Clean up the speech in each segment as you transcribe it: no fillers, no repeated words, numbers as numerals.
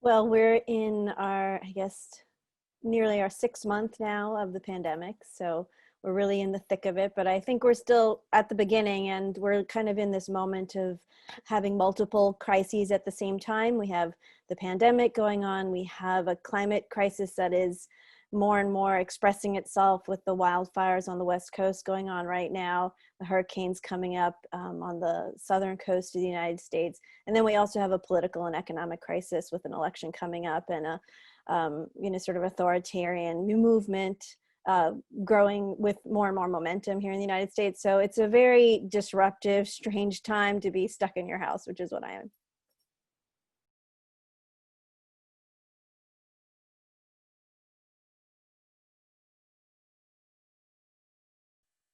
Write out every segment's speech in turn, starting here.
Well, we're in our, I guess, nearly our 6th month now of the pandemic. So we're really in the thick of it, but I think we're still at the beginning, and we're kind of in this moment of having multiple crises at the same time. We have the pandemic going on. We have a climate crisis that is more and more expressing itself with the wildfires on the West Coast going on right now, the hurricanes coming up on the southern coast of the United States. And then we also have a political and economic crisis with an election coming up and a sort of authoritarian movement growing with more and more momentum here in the United States. So it's a very disruptive, strange time to be stuck in your house, which is what I am.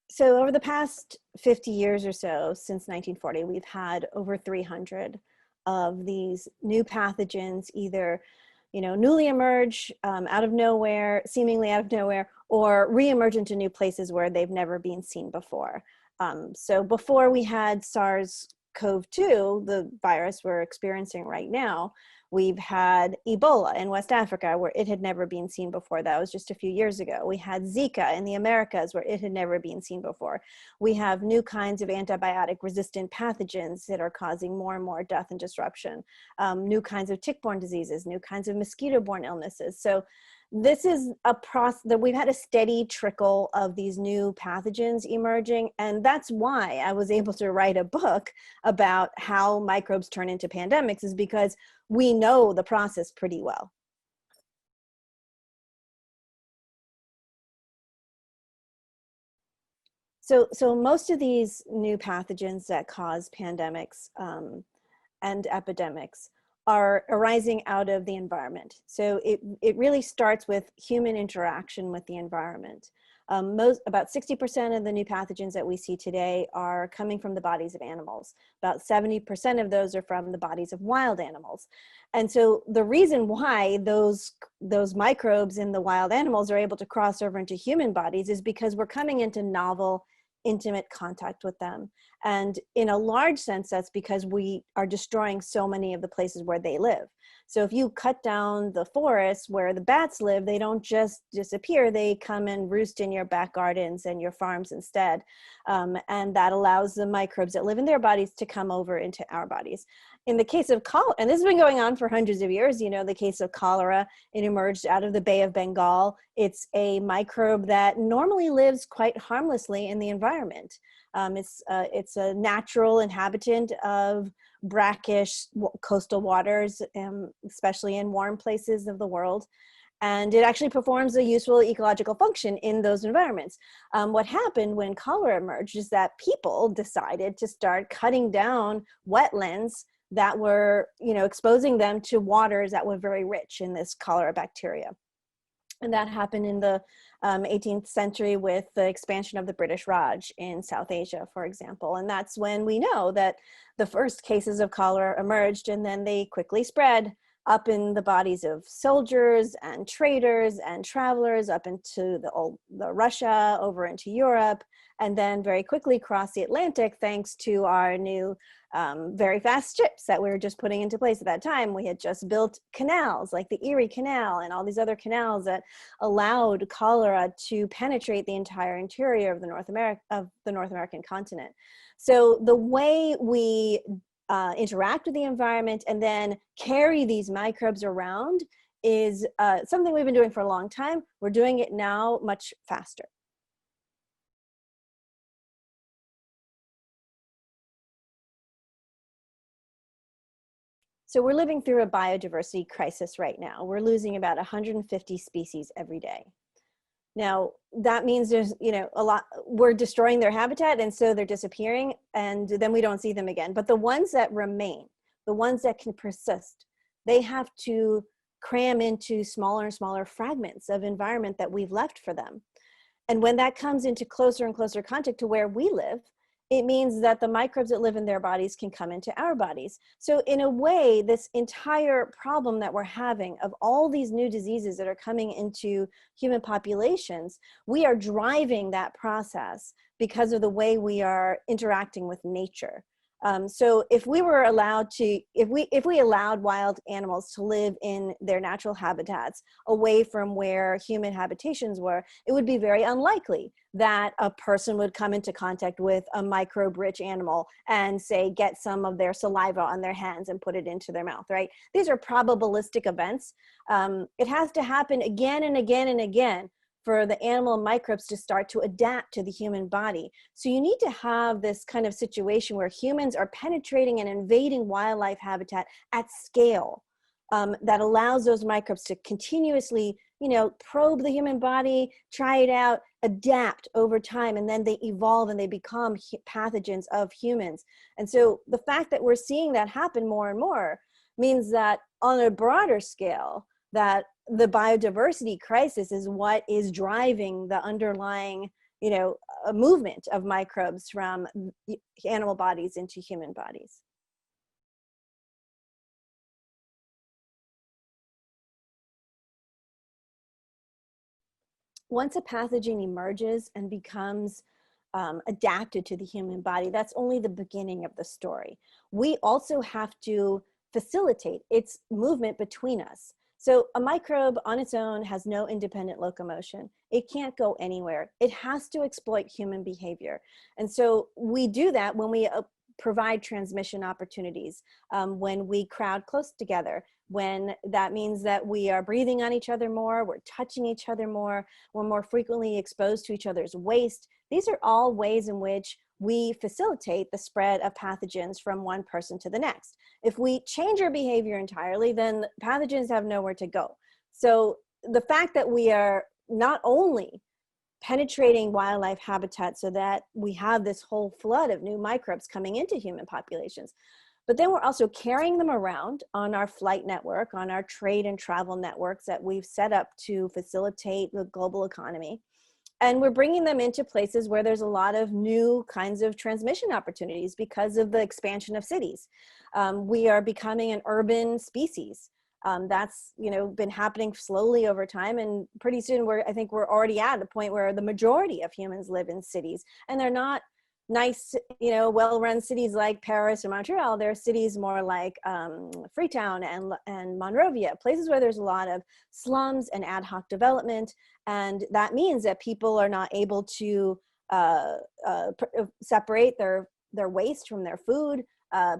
So over the past 50 years or so, since 1940, we've had over 300 of these new pathogens, either newly emerge out of nowhere, seemingly out of nowhere, or reemerge into new places where they've never been seen before. So before we had SARS-CoV-2, the virus we're experiencing right now, we've had Ebola in West Africa, where it had never been seen before. That was just a few years ago. We had Zika in the Americas, where it had never been seen before. We have new kinds of antibiotic-resistant pathogens that are causing more and more death and disruption. New kinds of tick-borne diseases, new kinds of mosquito-borne illnesses. So this is a process that we've had a steady trickle of these new pathogens emerging. And that's why I was able to write a book about how microbes turn into pandemics, is because we know the process pretty well. So most of these new pathogens that cause pandemics and epidemics are arising out of the environment. So it really starts with human interaction with the environment. About 60% of the new pathogens that we see today are coming from the bodies of animals. About 70% of those are from the bodies of wild animals. And so the reason why those microbes in the wild animals are able to cross over into human bodies is because we're coming into novel, intimate contact with them. And in a large sense, that's because we are destroying so many of the places where they live. So if you cut down the forests where the bats live, they don't just disappear, they come and roost in your back gardens and your farms instead. And that allows the microbes that live in their bodies to come over into our bodies. In the case of cholera, and this has been going on for hundreds of years, the case of cholera, it emerged out of the Bay of Bengal. It's a microbe that normally lives quite harmlessly in the environment. It's a natural inhabitant of brackish coastal waters, especially in warm places of the world. And it actually performs a useful ecological function in those environments. What happened when cholera emerged is that people decided to start cutting down wetlands that were, exposing them to waters that were very rich in this cholera bacteria. And that happened in the 18th century with the expansion of the British Raj in South Asia, for example. And that's when we know that the first cases of cholera emerged, and then they quickly spread up in the bodies of soldiers and traders and travelers up into the Russia, over into Europe, and then very quickly cross the Atlantic thanks to our new very fast ships that we were just putting into place at that time. We had just built canals like the Erie Canal and all these other canals that allowed cholera to penetrate the entire interior of the North American continent. So the way we interact with the environment and then carry these microbes around is something we've been doing for a long time. We're doing it now much faster. So we're living through a biodiversity crisis right now. We're losing about 150 species every day. Now, that means there's, we're destroying their habitat, and so they're disappearing, and then we don't see them again. But the ones that remain, the ones that can persist, they have to cram into smaller and smaller fragments of environment that we've left for them. And when that comes into closer and closer contact to where we live, it means that the microbes that live in their bodies can come into our bodies. So in a way, this entire problem that we're having of all these new diseases that are coming into human populations, we are driving that process because of the way we are interacting with nature. So if we were allowed to, if we allowed wild animals to live in their natural habitats away from where human habitations were, it would be very unlikely that a person would come into contact with a microbe-rich animal and say, get some of their saliva on their hands and put it into their mouth, right? These are probabilistic events. It has to happen again and again and again for the animal microbes to start to adapt to the human body. So you need to have this kind of situation where humans are penetrating and invading wildlife habitat at scale, that allows those microbes to continuously, probe the human body, try it out, adapt over time, and then they evolve and they become pathogens of humans. And so the fact that we're seeing that happen more and more means that on a broader scale, that the biodiversity crisis is what is driving the underlying, a movement of microbes from animal bodies into human bodies. Once a pathogen emerges and becomes adapted to the human body, that's only the beginning of the story. We also have to facilitate its movement between us. So a microbe on its own has no independent locomotion. It can't go anywhere. It has to exploit human behavior. And so we do that when we provide transmission opportunities, when we crowd close together, when that means that we are breathing on each other more, we're touching each other more, we're more frequently exposed to each other's waste. These are all ways in which we facilitate the spread of pathogens from one person to the next. If we change our behavior entirely, then pathogens have nowhere to go. So the fact that we are not only penetrating wildlife habitat so that we have this whole flood of new microbes coming into human populations, but then we're also carrying them around on our flight network, on our trade and travel networks that we've set up to facilitate the global economy. And we're bringing them into places where there's a lot of new kinds of transmission opportunities because of the expansion of cities. We are becoming an urban species. That's been happening slowly over time, and pretty soon I think we're already at a point where the majority of humans live in cities, and they're not nice, well-run cities like Paris or Montreal. They're cities more like Freetown and Monrovia, places where there's a lot of slums and ad hoc development. And that means that people are not able to separate their waste from their food.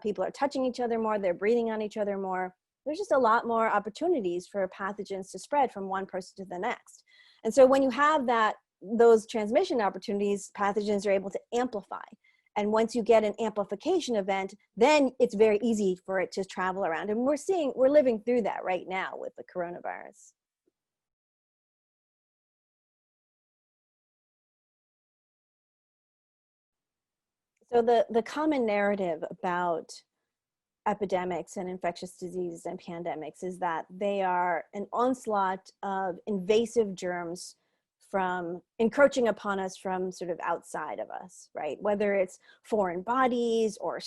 People are touching each other more. They're breathing on each other more. There's just a lot more opportunities for pathogens to spread from one person to the next. And so when you have those transmission opportunities, pathogens are able to amplify. And once you get an amplification event, then it's very easy for it to travel around. And we're living through that right now with the coronavirus. So the common narrative about epidemics and infectious diseases and pandemics is that they are an onslaught of invasive germs from encroaching upon us from sort of outside of us, right? Whether it's foreign bodies or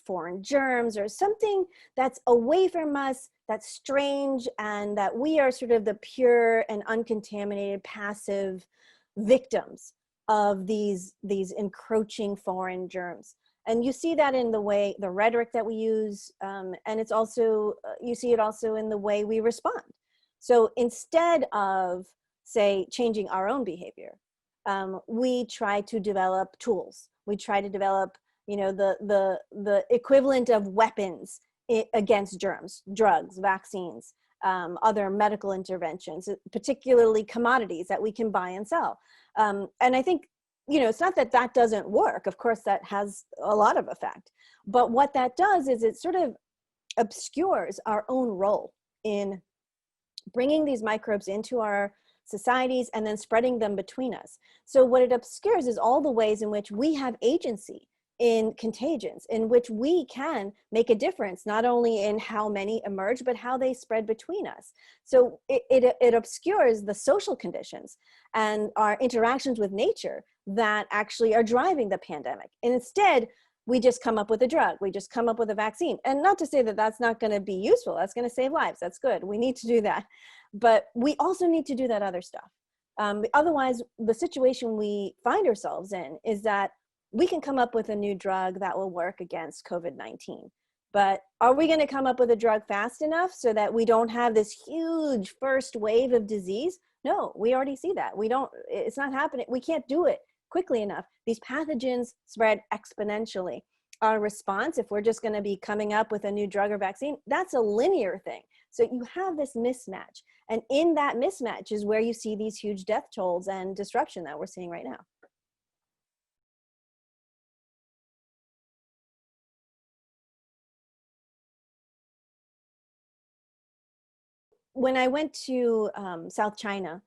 foreign germs or something that's away from us, that's strange, and that we are sort of the pure and uncontaminated passive victims of these encroaching foreign germs. And you see that in the rhetoric that we use, and it's also, you see it also in the way we respond. So instead of, say, changing our own behavior, we try to develop tools. We try to develop, the equivalent of weapons against germs, drugs, vaccines, other medical interventions, particularly commodities that we can buy and sell. And I think, it's not that that doesn't work. Of course, that has a lot of effect. But what that does is it sort of obscures our own role in bringing these microbes into our societies and then spreading them between us. So what it obscures is all the ways in which we have agency in contagions, in which we can make a difference, not only in how many emerge, but how they spread between us. So it obscures the social conditions and our interactions with nature that actually are driving the pandemic. And instead, we just come up with a drug, we just come up with a vaccine. And not to say that that's not going to be useful, that's going to save lives, that's good, we need to do that. But we also need to do that other stuff. Otherwise, the situation we find ourselves in is that we can come up with a new drug that will work against COVID-19. But are we going to come up with a drug fast enough so that we don't have this huge first wave of disease? No, we already see that. It's not happening. We can't do it quickly enough. These pathogens spread exponentially. Our response, if we're just going to be coming up with a new drug or vaccine, that's a linear thing. So you have this mismatch. And in that mismatch is where you see these huge death tolls and disruption that we're seeing right now. When I went to South China,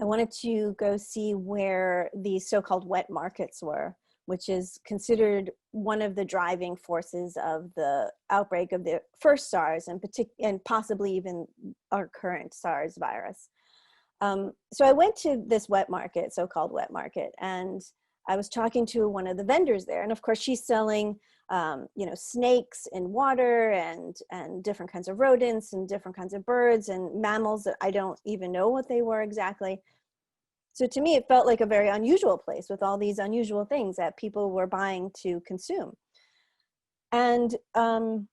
I wanted to go see where these so-called wet markets were, which is considered one of the driving forces of the outbreak of the first SARS and possibly even our current SARS virus. So I went to this wet market, so-called wet market, and I was talking to one of the vendors there. And of course she's selling, snakes in water and different kinds of rodents and different kinds of birds and mammals that I don't even know what they were exactly. So to me, it felt like a very unusual place with all these unusual things that people were buying to consume. And, and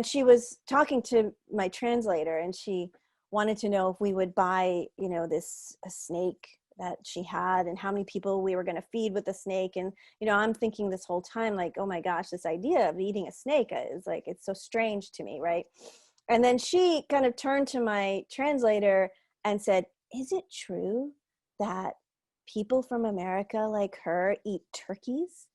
she was talking to my translator, and she wanted to know if we would buy, a snake that she had and how many people we were going to feed with the snake. And, I'm thinking this whole time, like, oh my gosh, this idea of eating a snake is like, it's so strange to me, right? And then she kind of turned to my translator and said, is it true that people from America like her eat turkeys?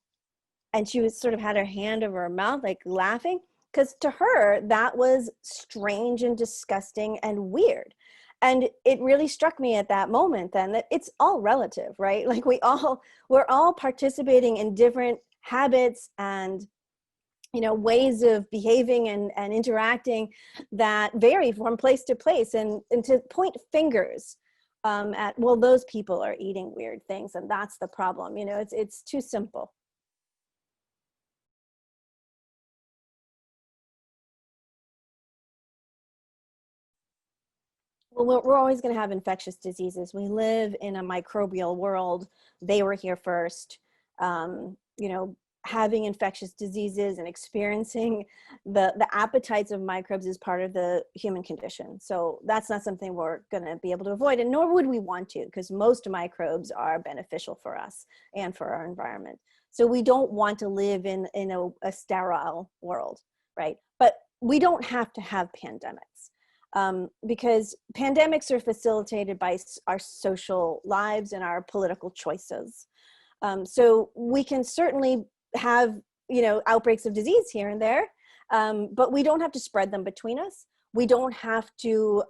And she was sort of had her hand over her mouth, like laughing, because to her, that was strange and disgusting and weird. And it really struck me at that moment then that it's all relative, right? Like we're all participating in different habits and ways of behaving and interacting that vary from place to place, and to point fingers at, well, those people are eating weird things and that's the problem. It's too simple. Well, we're always going to have infectious diseases. We live in a microbial world. They were here first. Having infectious diseases and experiencing the appetites of microbes is part of the human condition. So that's not something we're going to be able to avoid, and nor would we want to, because most microbes are beneficial for us and for our environment. So we don't want to live in a sterile world, right? But we don't have to have pandemics. Because pandemics are facilitated by our social lives and our political choices. So we can certainly have, outbreaks of disease here and there, but we don't have to spread them between us. We don't have to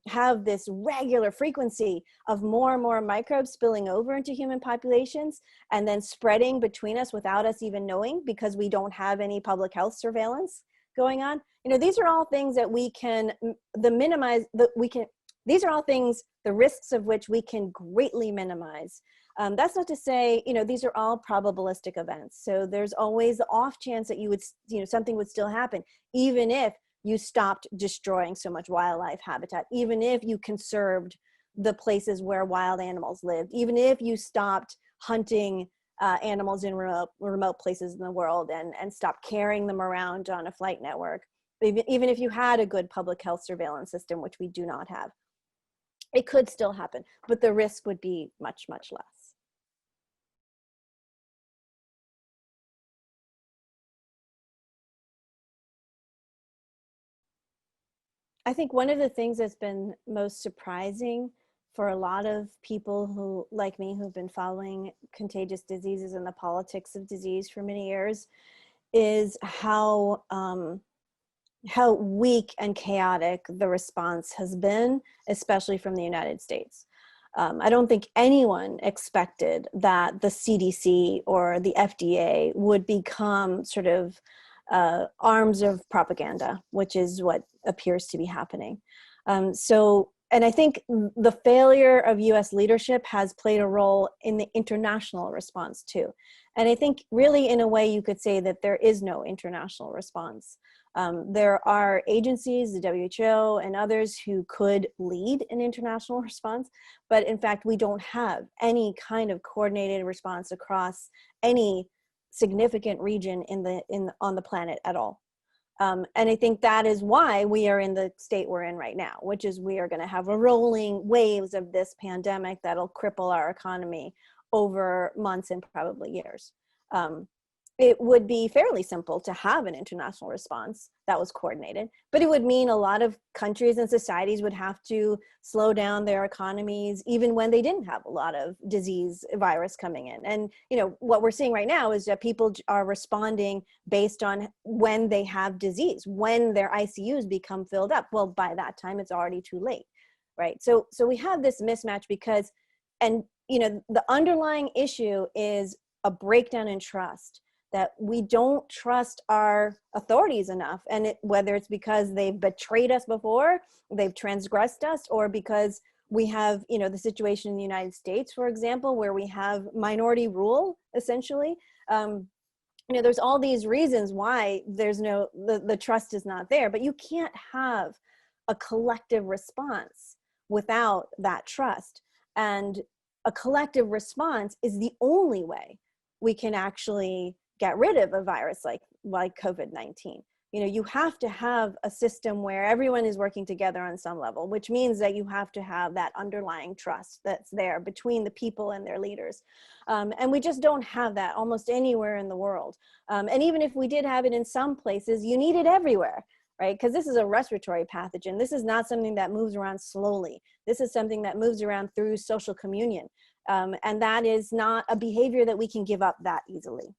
have this regular frequency of more and more microbes spilling over into human populations and then spreading between us without us even knowing, because we don't have any public health surveillance going on. These are all things that we can these are all things, the risks of which we can greatly minimize. That's not to say, these are all probabilistic events. So there's always the off chance that something would still happen, even if you stopped destroying so much wildlife habitat, even if you conserved the places where wild animals lived, even if you stopped hunting animals in remote places in the world and stop carrying them around on a flight network. Even if you had a good public health surveillance system, which we do not have, it could still happen, but the risk would be much, much less. I think one of the things that's been most surprising for a lot of people who, like me, who've been following contagious diseases and the politics of disease for many years, is how weak and chaotic the response has been, especially from the United States. I don't think anyone expected that the CDC or the FDA would become sort of arms of propaganda, which is what appears to be happening. And I think the failure of US leadership has played a role in the international response too. And I think really in a way you could say that there is no international response. There are agencies, the WHO and others, who could lead an international response, but in fact we don't have any kind of coordinated response across any significant region on the planet at all. And I think that is why we are in the state we're in right now, which is we are going to have a rolling waves of this pandemic that'll cripple our economy over months and probably years. It would be fairly simple to have an international response that was coordinated, but it would mean a lot of countries and societies would have to slow down their economies even when they didn't have a lot of disease virus coming in. And what we're seeing right now is that people are responding based on when they have disease, when their ICUs become filled up. Well, by that time it's already too late, right? So we have this mismatch because, and the underlying issue is a breakdown in trust, that we don't trust our authorities enough. And whether it's because they've betrayed us before, they've transgressed us, or because we have, the situation in the United States, for example, where we have minority rule, essentially. There's all these reasons why there's the trust is not there, but you can't have a collective response without that trust. And a collective response is the only way we can actually get rid of a virus like COVID-19. You have to have a system where everyone is working together on some level, which means that you have to have that underlying trust that's there between the people and their leaders. And we just don't have that almost anywhere in the world. And even if we did have it in some places, you need it everywhere, right? Because this is a respiratory pathogen. This is not something that moves around slowly. This is something that moves around through social communion. And that is not a behavior that we can give up that easily.